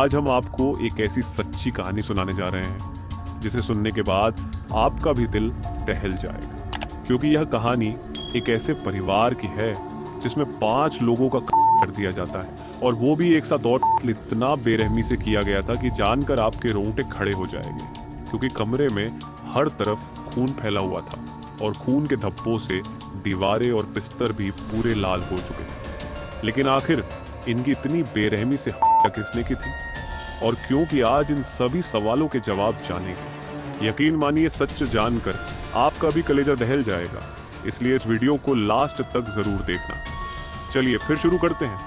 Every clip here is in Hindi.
आज हम आपको एक ऐसी सच्ची कहानी सुनाने जा रहे हैं जिसे सुनने के बाद आपका भी दिल टहल जाएगा, क्योंकि यह कहानी एक ऐसे परिवार की है जिसमें 5 लोगों का कर दिया जाता है, और वो भी एक साथ और इतना बेरहमी से किया गया था कि जानकर आपके रोंगटे खड़े हो जाएंगे, क्योंकि कमरे में हर तरफ खून फैला हुआ था और खून के धब्बों से दीवारें और बिस्तर भी पूरे लाल हो चुके थे। लेकिन आखिर इनकी इतनी बेरहमी से हत्या किसने की थी, और क्योंकि आज इन सभी सवालों के जवाब जानेंगे। यकीन मानिए, सच जानकर आपका भी कलेजा दहल जाएगा, इसलिए इस वीडियो को लास्ट तक जरूर देखना। चलिए फिर शुरू करते हैं।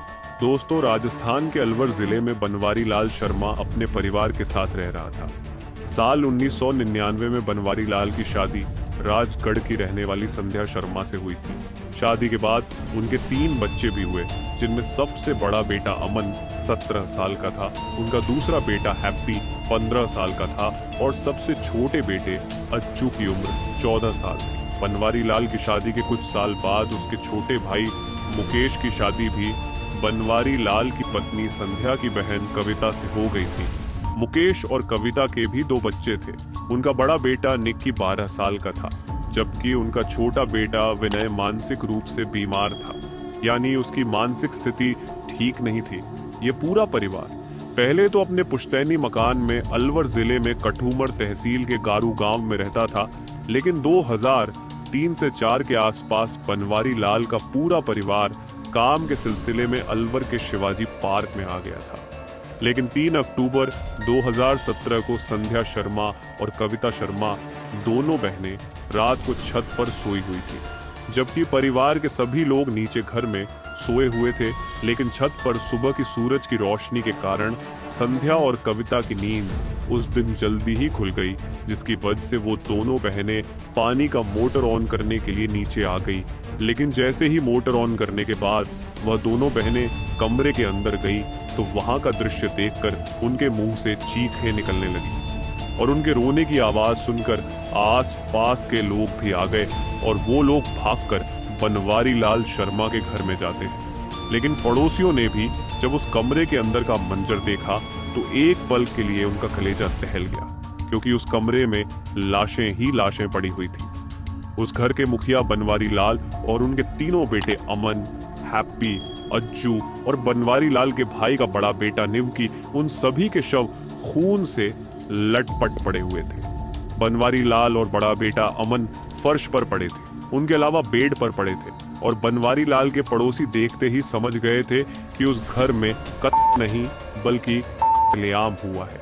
दोस्तों, राजस्थान के अलवर जिले में बनवारी लाल शर्मा अपने परिवार के साथ रह रहा था। साल 1999 में बनवारी लाल की शादी राजगढ़ की रहने वाली संध्या शर्मा से हुई थी। शादी के बाद उनके 3 बच्चे भी हुए, जिनमें सबसे बड़ा बेटा अमन 17 साल का था, उनका दूसरा बेटा हैप्पी 15 साल का था और सबसे छोटे बेटे अज्जू की उम्र 14 साल थी। बनवारी लाल की शादी के कुछ साल बाद उसके छोटे भाई मुकेश की शादी भी बनवारी लाल की पत्नी संध्या की बहन कविता से हो गई थी। मुकेश और कविता के भी 2 बच्चे थे। उनका बड़ा बेटा निक्की 12 साल का था, जबकि उनका छोटा बेटा विनय मानसिक रूप से बीमार था, यानी उसकी मानसिक स्थिति ठीक नहीं थी। ये पूरा परिवार पहले तो अपने पुश्तैनी मकान में अलवर जिले में कठूमर तहसील के गारू गांव में रहता था, लेकिन 2003 से 4 के आसपास बनवारी लाल का पूरा परिवार काम के सिलसिले में अलवर के शिवाजी पार्क में आ गया था। लेकिन 3 अक्टूबर 2017 को संध्या शर्मा और कविता शर्मा दोनों बहनें रात को छत पर सोई हुई थी, जबकि परिवार के सभी लोग नीचे घर में सोए हुए थे। लेकिन छत पर सुबह की सूरज की रोशनी के कारण संध्या और कविता की नींद उस दिन जल्दी ही खुल गई, जिसकी वजह से वो दोनों बहनें पानी का मोटर ऑन करने के लिए नीचे आ गई। लेकिन जैसे ही मोटर ऑन करने के बाद वह दोनों बहनें कमरे के अंदर गई, तो वहां का दृश्य देखकर उनके मुंह से चीखें निकलने लगी और उनके रोने की आवाज सुनकर आस पास के लोग भी आ गए और वो लोग भागकर बनवारी लाल शर्मा के घर में जाते हैं। लेकिन पड़ोसियों ने भी जब उस कमरे के अंदर का मंजर देखा तो एक पल के लिए उनका कलेजा दहल गया, क्योंकि उस कमरे में लाशें ही लाशें पड़ी हुई थी। उस घर के मुखिया बनवारी लाल और उनके 3 बेटे अमन, हैप्पी, अज्जू और बनवारी लाल के भाई का बड़ा बेटा निवकी, उन सभी के शव खून से लटपट पड़े हुए थे। बनवारी लाल और बड़ा बेटा अमन फर्श पर पड़े थे, उनके अलावा बेड पर पड़े थे, और बनवारी लाल के पड़ोसी देखते ही समझ गए थे कि उस घर में कत्ल नहीं बल्कि कत्लेआम हुआ है।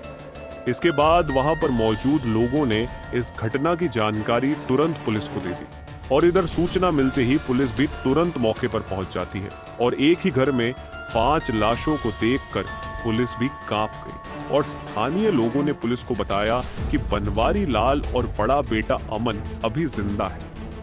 इसके बाद वहां पर मौजूद लोगों ने इस घटना की जानकारी तुरंत पुलिस को दे दी, और इधर सूचना मिलते ही पुलिस भी तुरंत मौके पर पहुंच जाती है, और एक ही घर में 5 लाशों को देखकर पुलिस भी कांप गई। और स्थानीय लोगों ने पुलिस को बताया कि बनवारी लाल और बड़ा बेटा अमन अभी जिंदा है,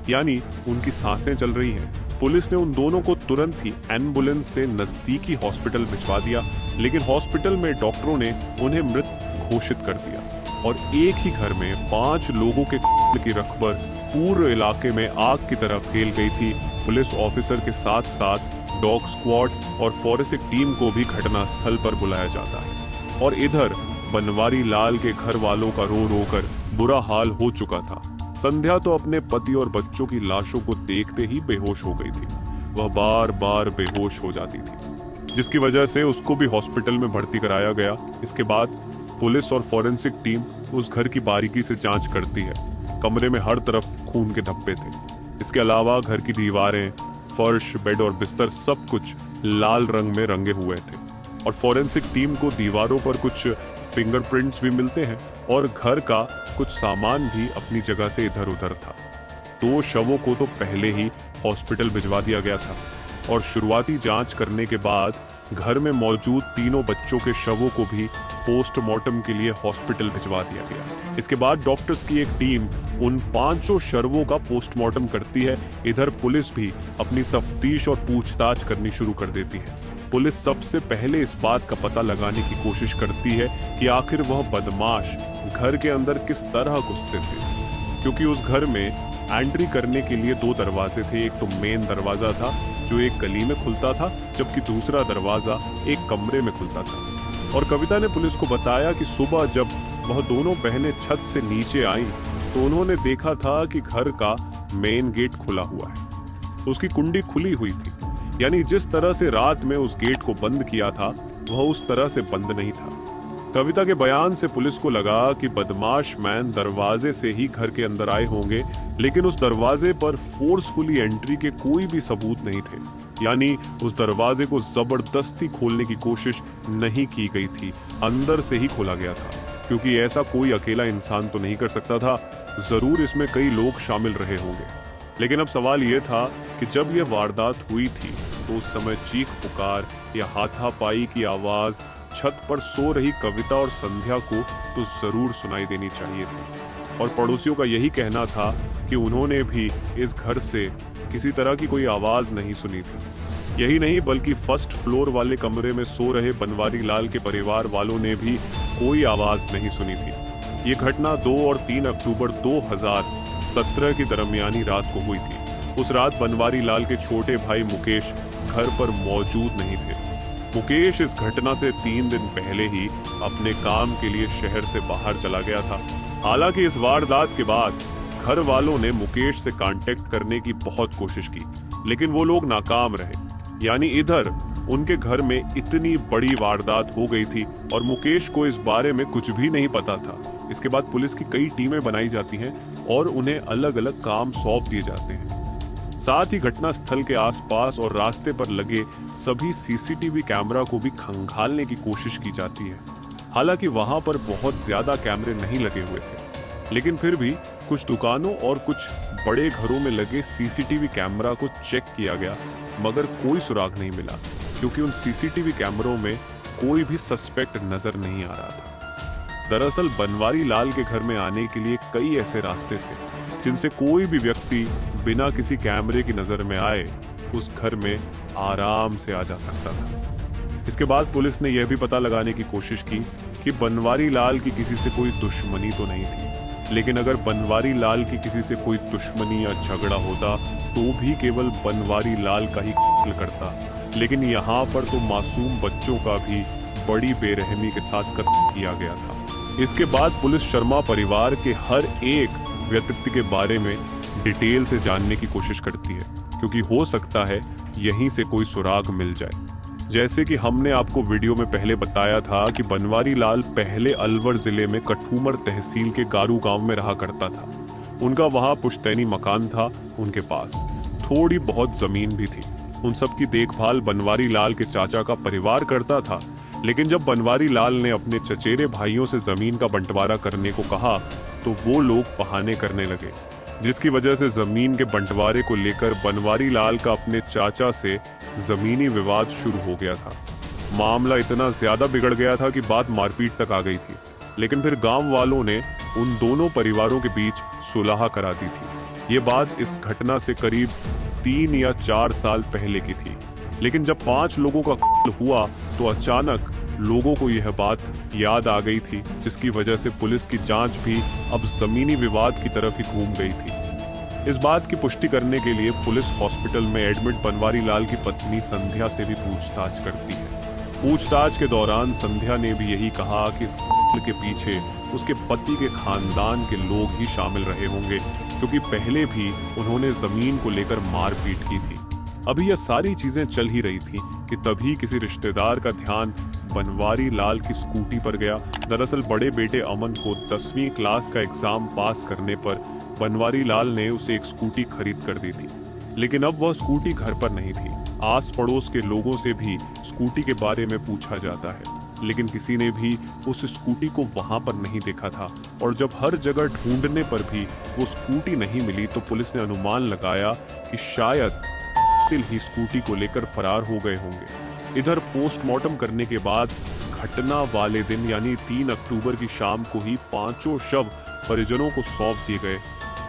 यानी उनकी सांसें चल रही हैं। पुलिस ने उन दोनों को तुरंत ही एम्बुलेंस से नजदीकी हॉस्पिटल भिजवा दिया, लेकिन हॉस्पिटल में डॉक्टरों ने उन्हें मृत घोषित कर दिया। और एक ही घर में 5 लोगों के की रखबर पूरे इलाके में आग की तरह फैल गई थी। पुलिस ऑफिसर के साथ साथ डॉग स्क्वाड और फॉरेंसिक टीम को भी घटनास्थल पर बुलाया जाता है। और इधर बनवारी लाल के घर वालों का रो रो कर बुरा हाल हो चुका था। संध्या तो अपने पति और बच्चों की लाशों को देखते ही बेहोश हो गई थी। वह बार बार बेहोश हो जाती थी, जिसकी वजह से उसको भी हॉस्पिटल में भर्ती कराया गया। इसके बाद पुलिस और फॉरेंसिक टीम उस घर की बारीकी से जांच करती है। कमरे में हर तरफ खून के धब्बे थे। इसके अलावा घर की दीवारें, फर्श, बेड और बिस्तर सब कुछ लाल रंग में रंगे हुए थे, और फॉरेंसिक टीम को दीवारों पर कुछ फिंगरप्रिंट्स भी मिलते हैं, और घर का कुछ सामान भी अपनी जगह से इधर उधर था। 2 शवों को तो पहले ही हॉस्पिटल भिजवा दिया गया था, और शुरुआती जांच करने के बाद घर में मौजूद 3 बच्चों के शवों को भी पोस्टमार्टम के लिए हॉस्पिटल भिजवा दिया गया। इसके बाद डॉक्टर्स की एक टीम उन 5 शवों का पोस्टमार्टम करती है। इधर पुलिस भी अपनी तफ्तीश और पूछताछ करनी शुरू कर देती है। पुलिस सबसे पहले इस बात का पता लगाने की कोशिश करती है कि आखिर वह बदमाश घर के अंदर किस तरह घुसे थे, क्योंकि उस घर में एंट्री करने के लिए 2 दरवाजे थे। एक तो मेन दरवाजा था जो एक गली में खुलता था, जबकि दूसरा दरवाजा एक कमरे में खुलता था। और कविता ने पुलिस को बताया कि सुबह जब वह दोनों बहनें छत से नीचे आईं तो उन्होंने देखा था कि घर का मेन गेट खुला हुआ है। उसकी कुंडी खुली हुई थी, यानी जिस तरह से रात में उस गेट को बंद किया था वह उस तरह से बंद नहीं था। कविता के बयान से पुलिस को लगा कि बदमाश मैन दरवाजे से ही घर के अंदर आए होंगे, लेकिन उस दरवाजे पर फोर्सफुली एंट्री के कोई भी सबूत नहीं थे, यानी उस दरवाजे को जबरदस्ती खोलने की कोशिश नहीं की गई थी, अंदर से ही खोला गया था। क्योंकि ऐसा कोई अकेला इंसान तो नहीं कर सकता था, जरूर इसमें कई लोग शामिल रहे होंगे। लेकिन अब सवाल यह था कि जब यह वारदात हुई थी तो उस समय चीख पुकार या हाथापाई की आवाज छत पर सो रही कविता और संध्या को तो जरूर सुनाई देनी चाहिए थी। और पड़ोसियों का यही कहना था कि उन्होंने भी इस घर से किसी तरह की कोई आवाज नहीं सुनी थी। यही नहीं बल्कि फर्स्ट फ्लोर वाले कमरे में सो रहे बनवारी लाल के परिवार वालों ने भी कोई आवाज नहीं सुनी थी। ये घटना 2 और 3 अक्टूबर 2017 की दरमियानी रात को हुई थी। उस रात बनवारी लाल के छोटे भाई मुकेश घर पर मौजूद नहीं थे। मुकेश इस घटना से 3 दिन पहले ही अपने काम के लिए शहर से बाहर चला गया था। हालांकि इस वारदात के बाद घर वालों ने मुकेश से कांटेक्ट करने की बहुत कोशिश की, लेकिन वो लोग नाकाम रहे। यानी इधर उनके घर में इतनी बड़ी वारदात हो गई थी और मुकेश को इस बारे में कुछ भी नहीं पता था। इसके बाद पुलिस की कई टीमें बनाई जाती हैं और उन्हें अलग अलग काम सौंप दिए जाते हैं। साथ ही घटना स्थल के आसपास और रास्ते पर लगे सभी सीसीटीवी कैमरा को भी खंगालने की कोशिश की जाती है। हालांकि वहां पर बहुत ज्यादा कैमरे नहीं लगे हुए थे, लेकिन फिर भी कुछ दुकानों और कुछ बड़े घरों में लगे सीसीटीवी कैमरा को चेक किया गया, मगर कोई सुराग नहीं मिला, क्योंकि उन सीसीटीवी कैमरों में कोई भी सस्पेक्ट नजर नहीं आ रहा था। दरअसल बनवारी लाल के घर में आने के लिए कई ऐसे रास्ते थे जिनसे कोई भी व्यक्ति बिना किसी कैमरे की नजर में आए उस घर में आराम से आ जा सकता था। इसके बाद पुलिस ने यह भी पता लगाने की कोशिश की कि बनवारी लाल की किसी से कोई दुश्मनी तो नहीं थी, लेकिन अगर बनवारी लाल की किसी से कोई दुश्मनी या झगड़ा होता तो भी केवल बनवारी लाल का ही कत्ल करता, लेकिन यहाँ पर तो मासूम बच्चों का भी बड़ी बेरहमी के साथ कत्ल किया गया था। इसके बाद पुलिस शर्मा परिवार के हर एक व्यक्ति के बारे में डिटेल से जानने की कोशिश करती है, क्योंकि हो सकता है यहीं से कोई सुराग मिल जाए। जैसे कि हमने आपको वीडियो में पहले बताया था कि बनवारी लाल पहले अलवर जिले में कठूमर तहसील के गारू गांव में रहा करता था। उनका वहां पुश्तैनी मकान था, उनके पास थोड़ी बहुत जमीन भी थी। उन सब की देखभाल बनवारी लाल के चाचा का परिवार करता था, लेकिन जब बनवारी लाल ने अपने चचेरे भाइयों से जमीन का बंटवारा करने को कहा तो वो लोग बहाने करने लगे, जिसकी वजह से जमीन के बंटवारे को लेकर बनवारी लाल का अपने चाचा से जमीनी विवाद शुरू हो गया था। मामला इतना ज्यादा बिगड़ गया था कि बात मारपीट तक आ गई थी, लेकिन फिर गांव वालों ने उन दोनों परिवारों के बीच सुलह करा दी थी। ये बात इस घटना से करीब 3 या 4 साल पहले की थी, लेकिन जब 5 लोगों का कत्ल हुआ तो अचानक लोगों को यह बात याद आ गई थी, जिसकी वजह से पुलिस की जांच भी अब जमीनी विवाद की तरफ ही घूम गई थी। इस बात की पुष्टि करने के लिए पुलिस हॉस्पिटल में एडमिट बनवारी लाल की पत्नी संध्या से भी पूछताछ करती है। पूछताछ के दौरान संध्या ने भी यही कहा कि इस कत्ल के पीछे उसके पति के खानदान के लोग ही शामिल रहे होंगे, क्योंकि पहले भी उन्होंने जमीन को लेकर मारपीट की थी। अभी यह सारी चीजें चल ही रही थी कि तभी किसी रिश्तेदार का ध्यान बनवारी लाल की स्कूटी पर गया। दरअसल बड़े बेटे अमन को 10वीं क्लास का एग्जाम पास करने पर बनवारी लाल ने उसे एक स्कूटी खरीद कर दी थी, लेकिन अब वह स्कूटी घर पर नहीं थी। आस पड़ोस के लोगों से भी स्कूटी के बारे में पूछा जाता है, लेकिन किसी ने भी उस स्कूटी को वहां पर नहीं देखा था। और जब हर जगह ढूंढने पर भी वो स्कूटी नहीं मिली तो पुलिस ने अनुमान लगाया कि शायद ही स्कूटी को लेकर फरार हो गए होंगे। इधर पोस्टमार्टम करने के बाद घटना वाले दिन यानी 3 अक्टूबर की शाम को ही 5 शव परिजनों को सौंप दिए गए।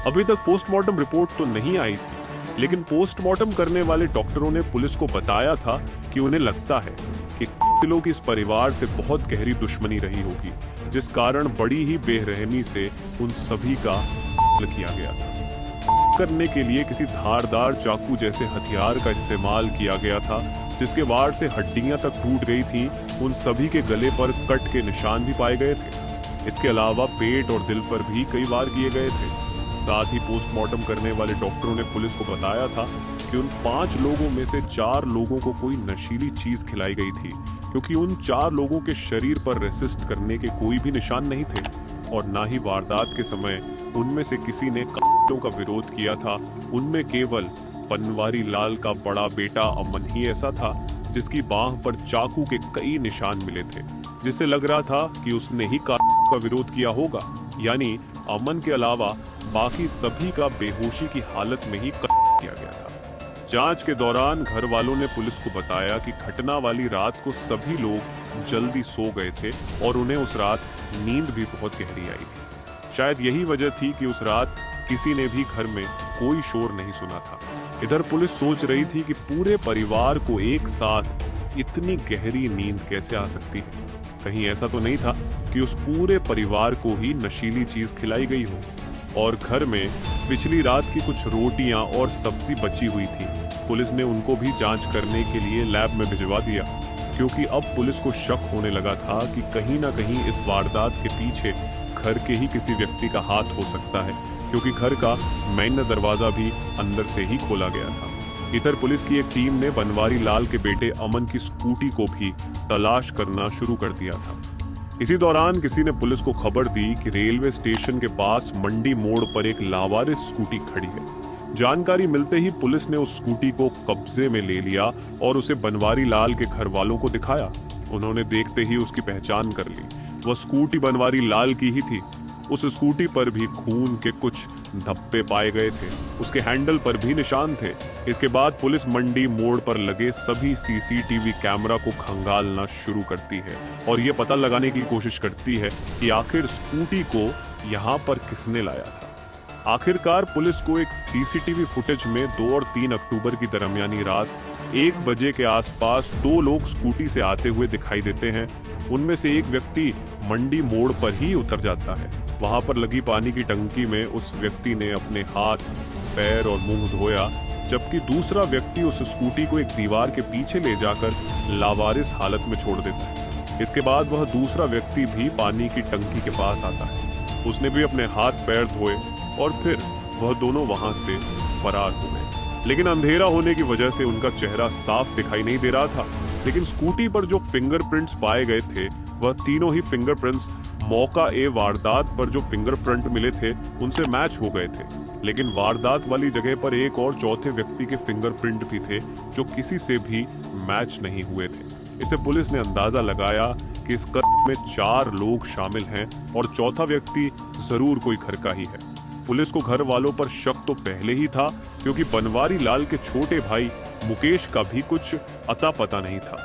अभी तक पोस्टमार्टम रिपोर्ट तो नहीं आई थी, लेकिन पोस्टमार्टम करने वाले डॉक्टरों ने पुलिस को बताया था कि उन्हें लगता है कि कातिलों की इस परिवार से बहुत गहरी दुश्मनी रही होगी, जिस कारण बड़ी ही बेरहमी से उन सभी का कत्ल किया गया था। करने के लिए किसी धारदार चाकू जैसे हथियार का इस्तेमाल किया गया था, जिसके वार से हड्डियां तक टूट गई थी उन सभी के गले पर कट के निशान भी पाए गए थे। इसके अलावा पेट और दिल पर भी कई वार किए गए थे। साथ ही पोस्टमार्टम करने वाले डॉक्टरों ने पुलिस को बताया था कि उन 5 लोगों में से 4 लोगों को कोई नशीली चीज खिलाई गई थी, क्योंकि उन 4 लोगों के शरीर पर रेसिस्ट करने के कोई भी निशान नहीं थे और ना ही वारदात के समय उनमें से किसी ने कातिलों का विरोध किया था। उनमें केवल बनवारी लाल का बड़ा बेटा अमन ही ऐसा था जिसकी बांह पर चाकू के कई निशान मिले थे, जिससे लग रहा था कि उसने ही कातिलों का विरोध किया होगा। यानी अमन के अलावा बाकी सभी का बेहोशी की हालत में ही कत्ल किया गया था। जांच के दौरान घर वालों ने पुलिस को बताया कि घटना वाली रात को सभी लोग जल्दी सो गए थे और उन्हें उस रात नींद भी बहुत गहरी आई थी। शायद यही वजह थी कि उस रात किसी ने भी घर में कोई शोर नहीं सुना था। इधर पुलिस सोच रही थी कि पूरे परिवार को एक साथ इतनी गहरी नींद कैसे आ सकती है। कहीं ऐसा तो नहीं था कि उस पूरे परिवार को ही नशीली चीज खिलाई गई हो। और घर में पिछली रात की कुछ रोटियां और सब्जी बची हुई थी। पुलिस ने उनको भी जांच करने के लिए लैब में भिजवा दिया, क्योंकि अब पुलिस को शक होने लगा था कि कहीं ना कहीं इस वारदात के पीछे घर के ही किसी व्यक्ति का हाथ हो सकता है, क्योंकि घर का मेन दरवाजा भी अंदर से ही खोला गया था। इधर पुलिस की एक टीम ने बनवारी लाल के बेटे अमन की स्कूटी को भी तलाश करना शुरू कर दिया था। इसी दौरान किसी ने पुलिस को खबर दी कि रेलवे स्टेशन के पास मंडी मोड़ पर एक लावारिस स्कूटी खड़ी है। जानकारी मिलते ही पुलिस ने उस स्कूटी को कब्जे में ले लिया और उसे बनवारी लाल के घर वालों को दिखाया। उन्होंने देखते ही उसकी पहचान कर ली। वह स्कूटी बनवारी लाल की ही थी। उस स्कूटी पर भी खून के कुछ धब्बे पाए गए थे। उसके हैंडल पर भी निशान थे। इसके बाद पुलिस मंडी मोड़ पर लगे सभी सीसीटीवी कैमरा को खंगालना शुरू करती है और ये पता लगाने की कोशिश करती है कि आखिर स्कूटी को यहाँ पर किसने लाया था। आखिरकार पुलिस को एक सीसीटीवी फुटेज में 2 और 3 अक्टूबर की दरमियानी रात 1 बजे के आसपास 2 लोग स्कूटी से आते हुए दिखाई देते हैं। उनमें से एक व्यक्ति मंडी मोड़ पर ही उतर जाता है। वहां पर लगी पानी की टंकी में उस व्यक्ति ने अपने हाथ, पैर और मुंह धोया, जबकि दूसरा व्यक्ति उस स्कूटी को एक दीवार के पीछे ले जाकर लावारिस हालत में छोड़ देता है। इसके बाद वह दूसरा व्यक्ति भी पानी की टंकी के पास आता है। उसने भी अपने हाथ पैर धोए और फिर वह दोनों वहां से फरार हो गए। लेकिन अंधेरा होने की वजह से उनका चेहरा साफ दिखाई नहीं दे रहा था। लेकिन स्कूटी पर जो फिंगरप्रिंट्स पाए गए थे वह तीनों ही फिंगरप्रिंट्स मौका ए वारदात पर जो फिंगरप्रिंट मिले थे उनसे मैच हो गए थे। लेकिन वारदात वाली जगह पर एक और चौथे व्यक्ति के फिंगरप्रिंट भी थे जो किसी से भी मैच नहीं हुए थे। इससे पुलिस ने अंदाजा लगाया कि इस कत्ल में 4 लोग शामिल हैं और चौथा व्यक्ति जरूर कोई घर का ही है। पुलिस को घर वालों पर शक तो पहले ही था, क्योंकि बनवारी लाल के छोटे भाई मुकेश का भी कुछ अता पता नहीं था।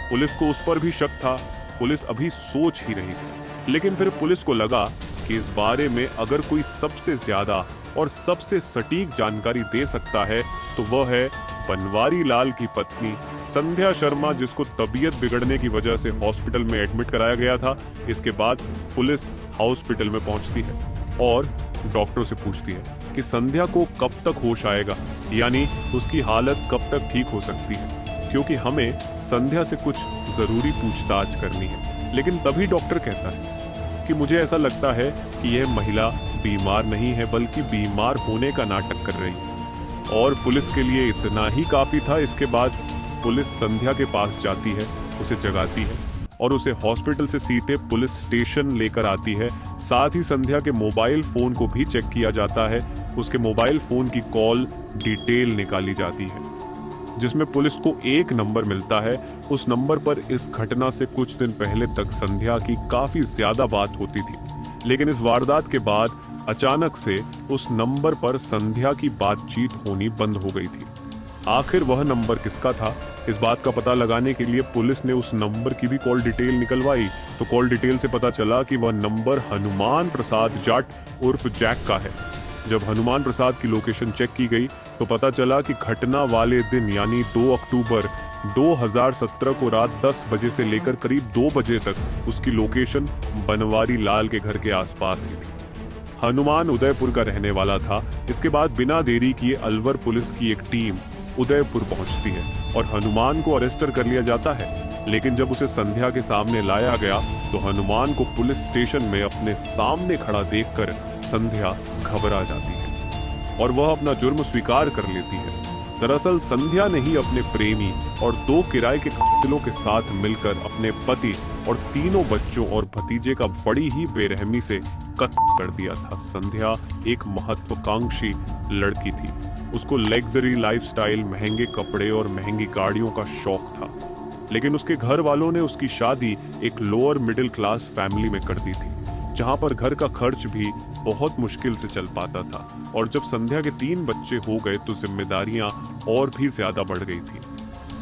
पुलिस को उस पर भी शक था। पुलिस अभी सोच ही रही थी। लेकिन फिर पुलिस को लगा कि इस बारे में अगर कोई सबसे ज्यादा और सबसे सटीक जानकारी दे सकता है तो वह है बनवारी लाल की पत्नी संध्या शर्मा, जिसको तबीयत बिगड़ने की वजह से हॉस्पिटल में एडमिट कराया गया था। इसके बाद पुलिस हॉस्पिटल में पहुंचती है और डॉक्टर से पूछती है कि संध्या को कब तक होश आएगा, यानी उसकी हालत कब तक ठीक हो सकती है, क्योंकि हमें संध्या से कुछ जरूरी पूछताछ करनी है। लेकिन तभी डॉक्टर कहता है कि मुझे ऐसा लगता है कि यह महिला बीमार नहीं है बल्कि बीमार होने का नाटक कर रही है। और पुलिस के लिए इतना ही काफी था। इसके बाद पुलिस संध्या के पास जाती है, उसे जगाती है और उसे हॉस्पिटल से सीधे पुलिस स्टेशन लेकर आती है। साथ ही संध्या के मोबाइल फोन को भी चेक किया जाता है। उसके मोबाइल फोन की कॉल डिटेल निकाली जाती है, जिसमें पुलिस को एक नंबर मिलता है। उस नंबर पर इस घटना से कुछ दिन पहले तक संध्या की काफी ज्यादा बात होती थी। लेकिन इस वारदात के बाद अचानक से उस नंबर पर संध्या की बातचीत होनी बंद हो गई थी। आखिर वह नंबर किसका था, इस बात का पता लगाने के लिए पुलिस ने उस नंबर की भी कॉल डिटेल निकलवाई। तो कॉल डिटेल से पता चला कि वह नंबर हनुमान प्रसाद जाट उर्फ जैक का है। जब हनुमान प्रसाद की लोकेशन चेक की गई तो पता चला कि घटना वाले दिन यानी 2 अक्टूबर 2017 को रात 10 बजे से लेकर करीब 2 बजे तक उसकी लोकेशन बनवारी लाल के घर के आसपास ही थी। हनुमान उदयपुर का रहने वाला था। इसके बाद बिना देरी किए अलवर पुलिस की एक टीम उदयपुर पहुंचती है और हनुमान को अरेस्टर कर लिया जाता है। लेकिन जब उसे संध्या के सामने लाया गया तो हनुमान को पुलिस स्टेशन में अपने सामने खड़ा देखकर संध्या घबरा जाती है और वह अपना जुर्म स्वीकार कर लेती है। दरअसल संध्या ने ही अपने प्रेमी और 2 किराए के कातिलों के साथ मिलकर अपने पति और तीनों बच्चों और भतीजे का बड़ी ही बेरहमी से कत्ल कर दिया था। संध्या एक महत्वाकांक्षी लड़की थी। उसको लग्जरी लाइफस्टाइल, महंगे कपड़े और महंगी गाड़ियों का शौक था। लेकिन उसके घर वालों ने उसकी शादी एक लोअर मिडिल क्लास फैमिली में कर दी थी, जहां पर घर का खर्च भी बहुत मुश्किल से चल पाता था। और जब संध्या के 3 बच्चे हो गए तो जिम्मेदारियां और भी ज्यादा बढ़ गई थी।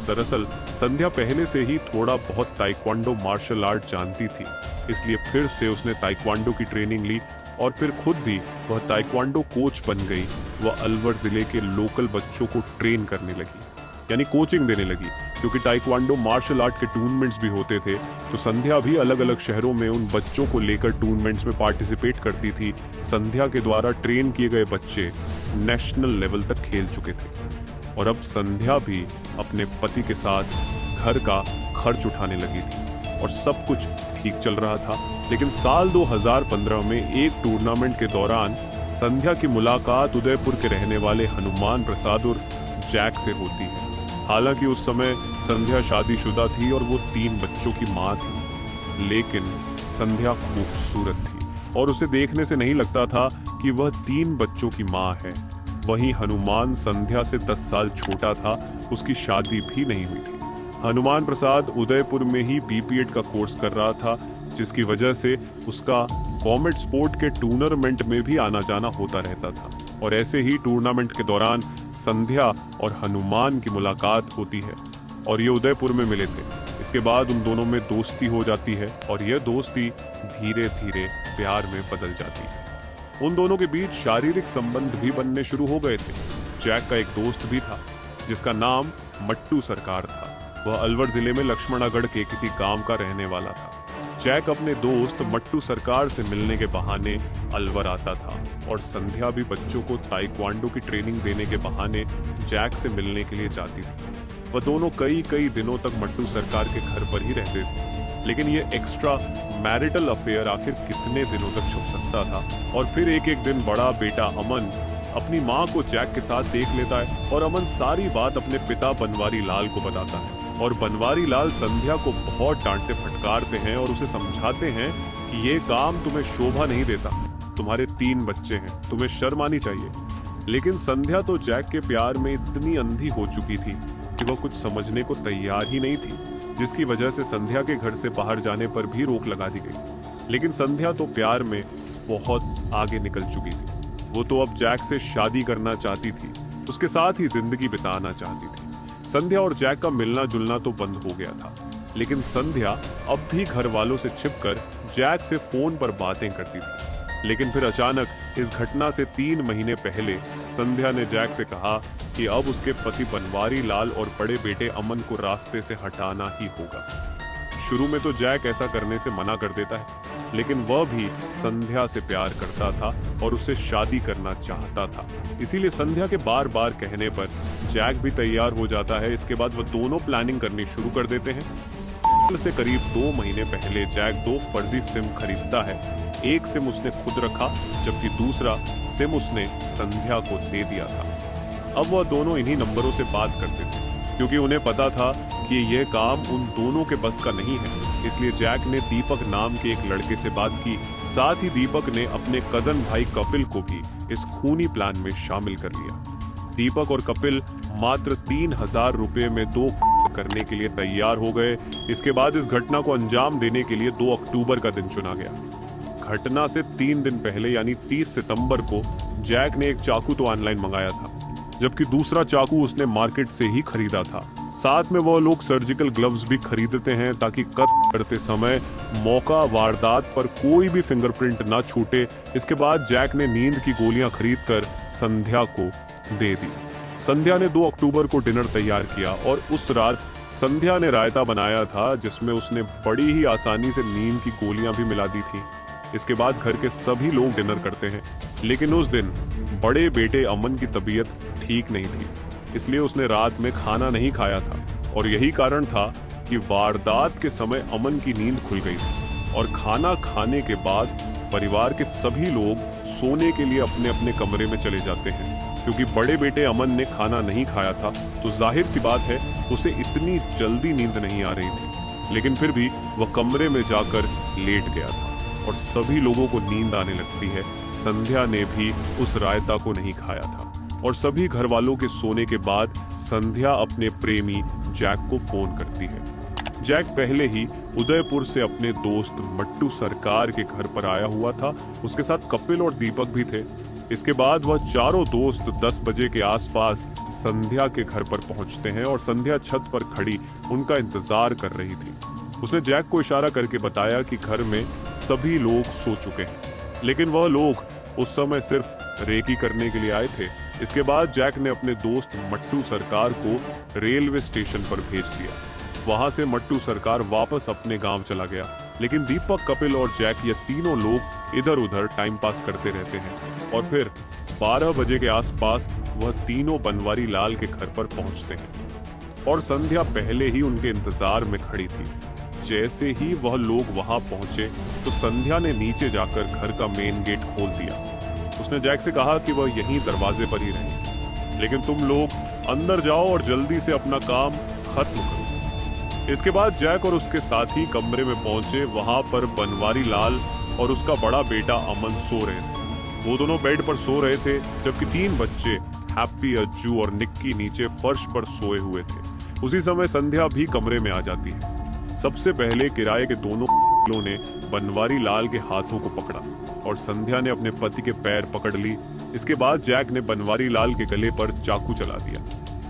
दरअसल संध्या पहले से ही थोड़ा बहुत ताइक्वांडो मार्शल आर्ट जानती थी, इसलिए फिर से उसने ताइक्वांडो की ट्रेनिंग ली और फिर खुद भी वह ताइक्वांडो कोच बन गई। वह अलवर जिले के लोकल बच्चों को ट्रेन करने लगी, यानी कोचिंग देने लगी। क्योंकि ताइक्वांडो मार्शल आर्ट के टूर्नामेंट्स भी होते थे, तो संध्या भी अलग अलग शहरों में उन बच्चों को लेकर टूर्नामेंट्स में पार्टिसिपेट करती थी। संध्या के द्वारा ट्रेन किए गए बच्चे नेशनल लेवल तक खेल चुके थे और अब संध्या भी अपने पति के साथ घर का खर्च उठाने लगी थी और सब कुछ ठीक चल रहा था। लेकिन साल 2015 में एक टूर्नामेंट के दौरान संध्या की मुलाकात उदयपुर के रहने वाले हनुमान प्रसाद उर्फ जैक से होती है। हालांकि उस समय संध्या शादीशुदा थी और वो 3 बच्चों की मां थी, लेकिन संध्या खूबसूरत थी और उसे देखने से नहीं लगता था कि वह 3 बच्चों की मां है। वहीं हनुमान संध्या से 10 साल छोटा था, उसकी शादी भी नहीं हुई थी। हनुमान प्रसाद उदयपुर में ही BPEd का कोर्स कर रहा था, जिसकी वजह से उसका कॉमेट स्पोर्ट के टूर्नामेंट में भी आना जाना होता रहता था। और ऐसे ही टूर्नामेंट के दौरान संध्या और हनुमान की मुलाकात होती है और ये उदयपुर में मिले थे। इसके बाद उन दोनों में दोस्ती हो जाती है और यह दोस्ती धीरे धीरे प्यार में बदल जाती है। उन दोनों के बीच शारीरिक संबंध भी बनने शुरू हो गए थे। जैक का एक दोस्त भी था जिसका नाम मट्टू सरकार था। वह अलवर जिले में लक्ष्मणागढ़ के किसी गांव का रहने वाला था। जैक अपने दोस्त मट्टू सरकार से मिलने के बहाने अलवर आता था और संध्या भी बच्चों को ताइक्वांडो की ट्रेनिंग देने के बहाने जैक से मिलने के लिए जाती थी। वह दोनों कई दिनों तक मट्टू सरकार के घर पर ही रहते थे। लेकिन ये एक्स्ट्रा मैरिटल अफेयर आखिर कितने दिनों तक छुप सकता था। और फिर एक दिन बड़ा बेटा अमन अपनी माँ को जैक के साथ देख लेता है और अमन सारी बात अपने पिता बनवारी लाल को बताता है। और बनवारी लाल संध्या को बहुत डांटते फटकारते हैं और उसे समझाते हैं कि ये काम तुम्हें शोभा नहीं देता, तुम्हारे 3 बच्चे हैं, तुम्हें शर्म आनी चाहिए। लेकिन संध्या तो जैक के प्यार में इतनी अंधी हो चुकी थी कि वह कुछ समझने को तैयार ही नहीं थी, जिसकी वजह से संध्या के घर से बाहर जाने पर भी रोक लगा दी गई। लेकिन संध्या तो प्यार में बहुत आगे निकल चुकी थी। वो तो अब जैक से शादी करना चाहती थी, उसके साथ ही जिंदगी बिताना चाहती थी। संध्या और जैक का मिलना जुलना तो बंद हो गया था, लेकिन संध्या अब भी घर वालों से छिपकर जैक से फोन पर बातें करती थी। लेकिन फिर अचानक इस घटना से 3 महीने पहले संध्या ने जैक से कहा कि अब उसके पति बनवारी लाल और बड़े बेटे अमन को रास्ते से हटाना ही होगा। शुरू में तो जैक ऐसा करने से मना कर देता है, लेकिन वह भी संध्या से प्यार करता था और उससे शादी करना चाहता था। इसीलिए संध्या के बार बार कहने पर जैक भी तैयार हो जाता है। इसके बाद वह दोनों प्लानिंग करनी शुरू कर देते हैं। से करीब 2 महीने पहले जैक 2 फर्जी सिम खरीदता है। एक सिम उसने खुद रखा, जबकि दूसरा सिम उसने संध्या को दे दिया था। अब वह दोनों इन्हीं नंबरों से बात करते थे, क्योंकि उन्हें पता था कि यह काम उन दोनों के बस का नहीं है। इसलिए जैक ने दीपक नाम के एक लड़के से बात की। साथ ही दीपक ने अपने कजन भाई कपिल को भी इस खूनी प्लान में शामिल कर लिया। दीपक और कपिल मात्र 3000 रुपए में 2 करने के लिए तैयार हो गए। इसके बाद इस घटना को अंजाम देने के लिए 2 अक्टूबर का दिन चुना गया। घटना से 3 दिन पहले यानी 30 सितंबर को जैक ने एक चाकू तो ऑनलाइन मंगाया था, जबकि दूसरा चाकू उसने मार्केट से ही खरीदा था। साथ में वो लोग सर्जिकल ग्लव्स भी खरीदते हैं ताकि कत्ल करते समय मौका वारदात पर कोई भी फिंगरप्रिंट ना छूटे। इसके बाद जैक ने नींद की गोलियां खरीदकर संध्या को दे दी। संध्या ने 2 अक्टूबर को डिनर तैयार किया और उस रात संध्या ने रायता बनाया था, जिसमें उसने बड़ी ही आसानी से नींद की गोलियां भी मिला दी थी। इसके बाद घर के सभी लोग डिनर करते हैं, लेकिन उस दिन बड़े बेटे अमन की तबीयत ठीक नहीं थी। इसलिए उसने रात में खाना नहीं खाया था और यही कारण था कि वारदात के समय अमन की नींद खुल गई थी और खाना खाने के बाद परिवार के सभी लोग सोने के लिए अपने अपने कमरे में चले जाते हैं। क्योंकि बड़े बेटे अमन ने खाना नहीं खाया था तो जाहिर सी बात है उसे इतनी जल्दी नींद नहीं आ रही थी, लेकिन फिर भी वह कमरे में जाकर लेट गया था और सभी लोगों को नींद आने लगती है। संध्या ने भी उस रायता को नहीं खाया था और सभी घर वालों के सोने के बाद संध्या अपने प्रेमी जैक को फोन करती है। जैक पहले ही उदयपुर से अपने दोस्त मट्टू सरकार के घर पर आया हुआ था, उसके साथ कपिल और दीपक भी थे। इसके बाद वह चारों दोस्त 10 बजे के आसपास संध्या के घर पर पहुंचते हैं और संध्या छत पर खड़ी उनका इंतजार कर रही थी। उसने जैक को इशारा करके बताया कि घर में सभी लोग सो चुके हैं, लेकिन वह लोग उस समय सिर्फ रेकी करने के लिए आए थे। इसके बाद जैक ने अपने दोस्त मट्टू सरकार को रेलवे स्टेशन पर भेज दिया। वहां से मट्टू सरकार वापस अपने गांव चला गया, लेकिन दीपक, कपिल और जैक ये तीनों लोग इधर उधर टाइम पास करते रहते हैं और फिर 12 बजे के आसपास वह तीनों बनवारी लाल के घर पर पहुंचते हैं और संध्या पहले ही उनके इंतजार में खड़ी थी। जैसे ही वह लोग वहां पहुंचे तो संध्या ने नीचे जाकर घर का मेन गेट खोल दिया। उसने जैक से कहा कि वह यहीं दरवाजे पर ही रहे, लेकिन तुम लोग अंदर जाओ और जल्दी से अपना काम खत्म करो। इसके बाद जैक और उसके साथी कमरे में पहुंचे। वहां पर बनवारी लाल और उसका बड़ा बेटा अमन सो रहे थे। वो दोनों बेड पर सो रहे थे, जबकि 3 बच्चे हैप्पी, अज्जू और निक्की नीचे फर्श पर सोए हुए थे। उसी समय संध्या भी कमरे में आ जाती है। सबसे पहले किराए के दोनों ने बनवारी लाल के हाथों को पकड़ा और संध्या ने अपने पति के पैर पकड़ ली। इसके बाद जैक ने बनवारी लाल के गले पर चाकू चला दिया।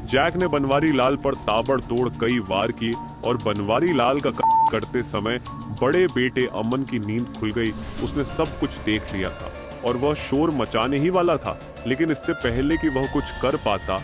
जैक ने बनवारी लाल पर ताबड़तोड़ कई वार किए और बनवारी लाल का करते समय बड़े बेटे अमन की नींद खुल गई। उसने सब कुछ देख लिया था और वह शोर मचाने ही वाला था, लेकिन इससे पहले कि वह कुछ कर पाता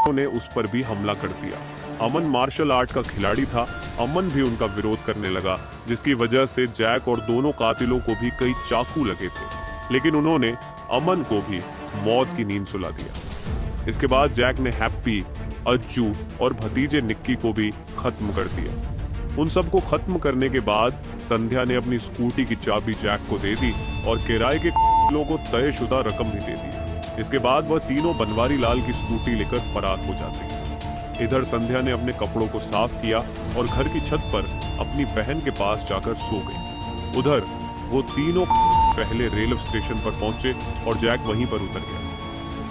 ने उस पर भी हमला कर दिया। अमन मार्शल आर्ट का खिलाड़ी था। अमन भी उनका विरोध करने लगा, जिसकी वजह से जैक और दोनों कातिलों को भी कई चाकू लगे थे, लेकिन उन्होंने अमन को भी मौत की नींद सुला दिया। इसके बाद जैक ने हैप्पी, अज्जू और भतीजे निक्की को भी खत्म कर दिया। उन सबको खत्म करने के बाद संध्या ने अपनी स्कूटी की चाबी जैक को दे दी और किराए के लोगों को तयशुदा रकम भी दे दी। इसके बाद वह तीनों बनवारी लाल की स्कूटी लेकर फरार हो जाते हैं। इधर संध्या ने अपने कपड़ों को साफ किया और घर की छत पर अपनी बहन के पास जाकर सो गई। उधर वो तीनों पहले रेलवे स्टेशन पर पहुंचे और जैक वहीं पर उतर गया।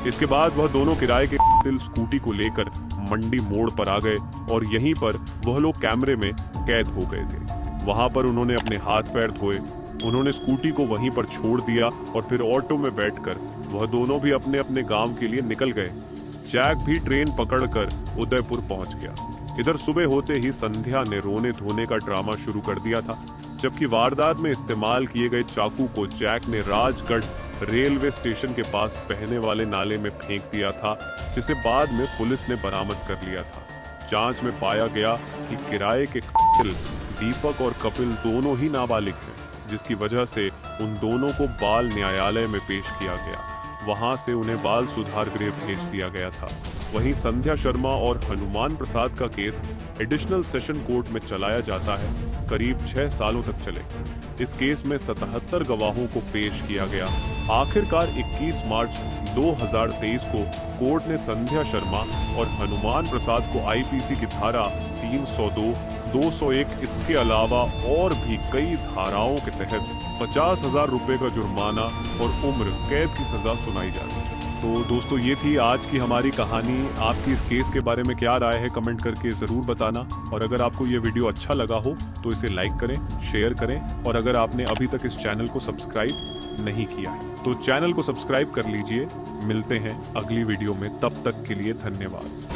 इसके बाद वह दोनों किराए के स्कूटी को लेकर मंडी मोड़ पर आ गए और यहीं पर वह लोग कैमरे में कैद हो गए थे। वहां पर उन्होंने अपने हाथ पैर धोए, उन्होंने स्कूटी को वहीं पर छोड़ दिया और फिर ऑटो में बैठकर वह दोनों भी अपने अपने गांव के लिए निकल गए। जैक भी ट्रेन पकड़कर उदयपुर पहुंच गया। इधर सुबह होते ही संध्या ने रोने धोने का ड्रामा शुरू कर दिया था, जबकि वारदात में इस्तेमाल किए गए चाकू को जैक ने राजगढ़ रेलवे स्टेशन के पास बहने वाले नाले में फेंक दिया था, जिसे बाद में पुलिस ने बरामद कर लिया था। जांच में पाया गया कि किराए के कातिल दीपक और कपिल दोनों ही नाबालिग हैं, जिसकी वजह से उन दोनों को बाल न्यायालय में पेश किया गया। वहां से उन्हें बाल सुधार गृह भेज दिया गया था। वहीं संध्या शर्मा और हनुमान प्रसाद का केस एडिशनल सेशन कोर्ट में चलाया जाता है। करीब 6 सालों तक चले। इस केस में 77 गवाहों को पेश किया गया। आखिरकार 21 मार्च 2023 को कोर्ट ने संध्या शर्मा और हनुमान प्रसाद को आईपीसी की धारा 302, 201 इसके अलावा और भी कई धाराओं के तहत 50,000 रुपए का जुर्माना और उम्र कैद की सजा सुनाई जाती है। तो दोस्तों, ये थी आज की हमारी कहानी। आपकी इस केस के बारे में क्या राय है, कमेंट करके ज़रूर बताना। और अगर आपको ये वीडियो अच्छा लगा हो तो इसे लाइक करें, शेयर करें और अगर आपने अभी तक इस चैनल को सब्सक्राइब नहीं किया है तो चैनल को सब्सक्राइब कर लीजिए। मिलते हैं अगली वीडियो में, तब तक के लिए धन्यवाद।